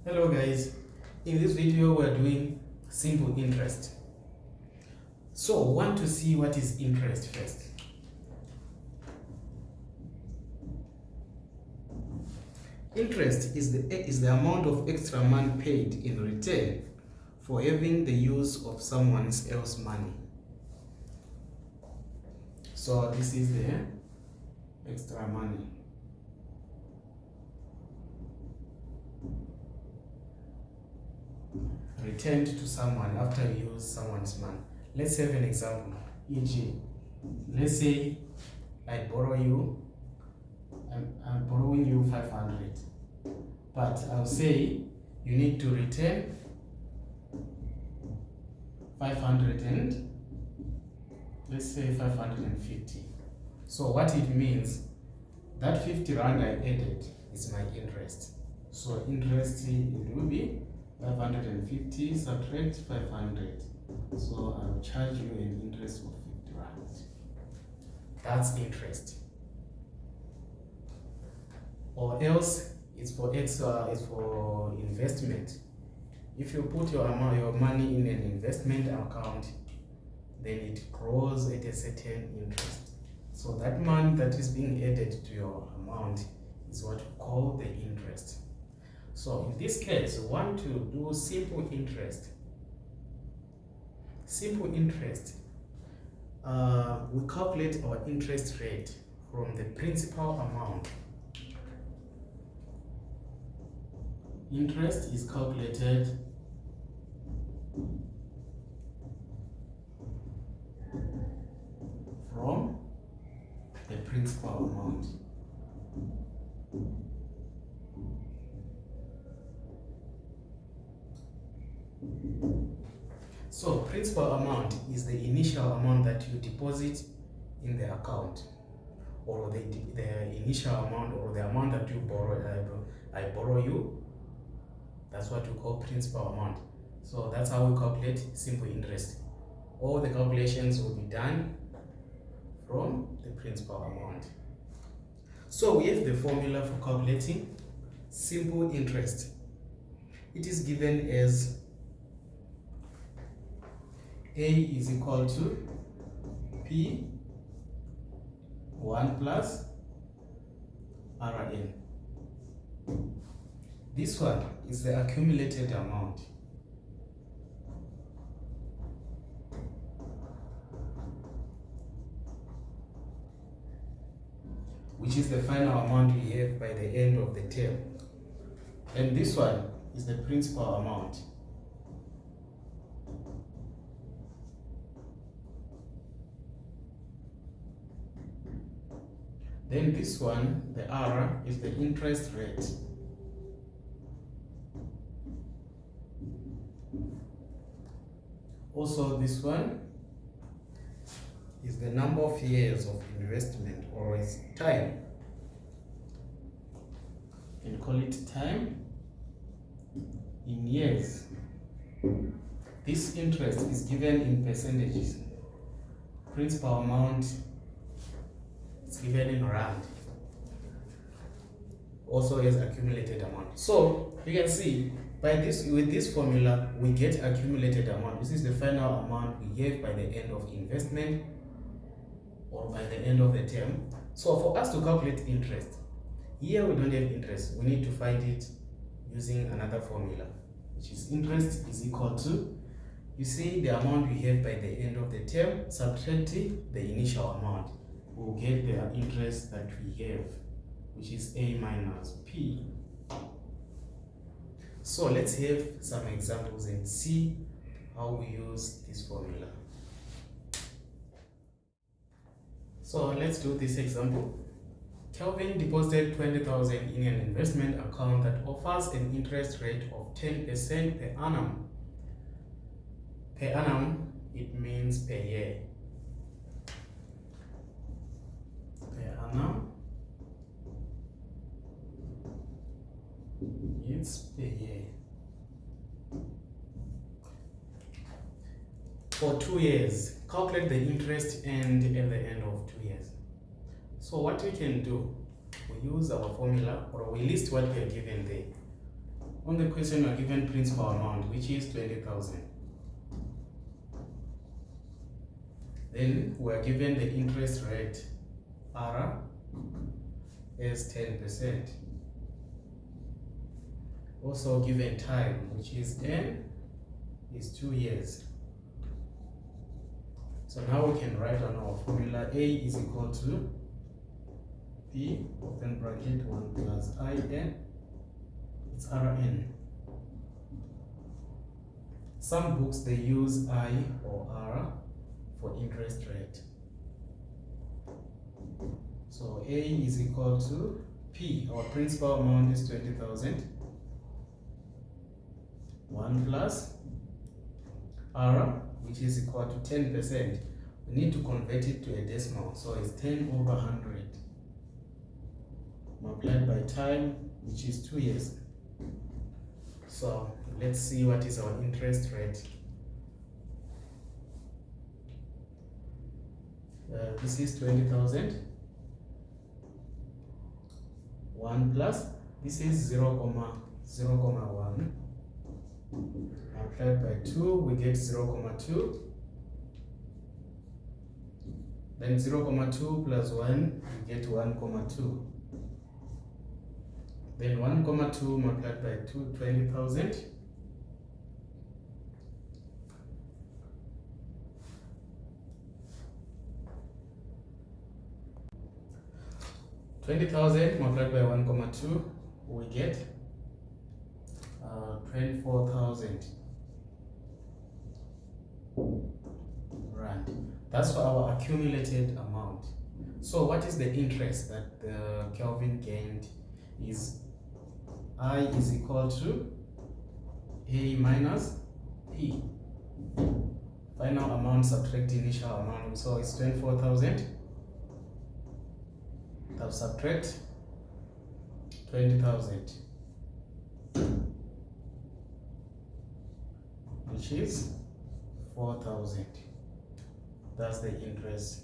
Hello guys, in this video we are doing simple interest. So want to see what is interest first. Interest is the amount of extra money paid in return for having the use of someone else's money. So this is the extra money. Returned to someone after you use someone's money. Let's have an example. E.g., let's say I borrow you, I'm borrowing you 500, but I'll say you need to return 500 and let's say 550. So what it means, that 50 rand I added is my interest. So interest, it will be 550 subtract 500. So I'll charge you an interest of 50 rand. That's interest. Or else it's for investment. If you put your money in an investment account, then it grows at a certain interest. So that money that is being added to your amount is what we call the interest. So in this case, we want to do simple interest. Simple interest, we calculate our interest rate from the principal amount. Interest is calculated from the principal amount. So principal amount is the initial amount that you deposit in the account, or the initial amount, or the amount that you borrow. I borrow you. That's what we call principal amount. So that's how we calculate simple interest. All the calculations will be done from the principal amount. So we have the formula for calculating simple interest. It is given as A is equal to P1 plus Rn. This one is the accumulated amount. Which is the final amount we have by the end of the term. And this one is the principal amount. Then this one, the R, is the interest rate. Also this one is the number of years of investment, or its time. You can call it time in years. This interest is given in percentages. Principal amount is given in rand. Also as accumulated amount. So you can see with this formula we get accumulated amount. This is the final amount we have by the end of investment, or by the end of the term. So for us to calculate interest, here we don't have interest. We need to find it using another formula, which is interest is equal to, you see, the amount we have by the end of the term, subtracting the initial amount. We'll get the interest that we have, which is A minus P. So let's have some examples and see how we use this formula. So let's do this example. Kelvin deposited 20,000 in an investment account that offers an interest rate of 10% per annum. Per annum, it means per year. Per annum, it's per year. For 2 years, calculate the interest and at the end of 2 years. So what we can do, we use our formula, or we list what we are given there. On the question, we are given principal amount, which is 20,000. Then we are given the interest rate, R, as 10%. Also given time, which is N, is 2 years. So now we can write on our formula. A is equal to P, open bracket, 1 plus IN, it's Rn. Some books, they use I or R for interest rate. So A is equal to P, our principal amount is 20,000, 1 plus R, which is equal to 10%. We need to convert it to a decimal, so it's 10 over 100 multiplied by time, which is 2 years. So let's see what is our interest rate. This is 20,000, 1 plus, this is 0, 0,1 multiplied by 2, we get 0,2. Then 0,2 plus 1, we get 1,2. Then 1,2 multiplied by 2, 20,000. Multiplied by 1,2, we get 24,000 rand. That's for our accumulated amount. So what is the interest that Kelvin gained? Is I is equal to A minus P. Final amount subtract initial amount. So it's 24,000. Subtract 20,000, which is 4,000. That's the interest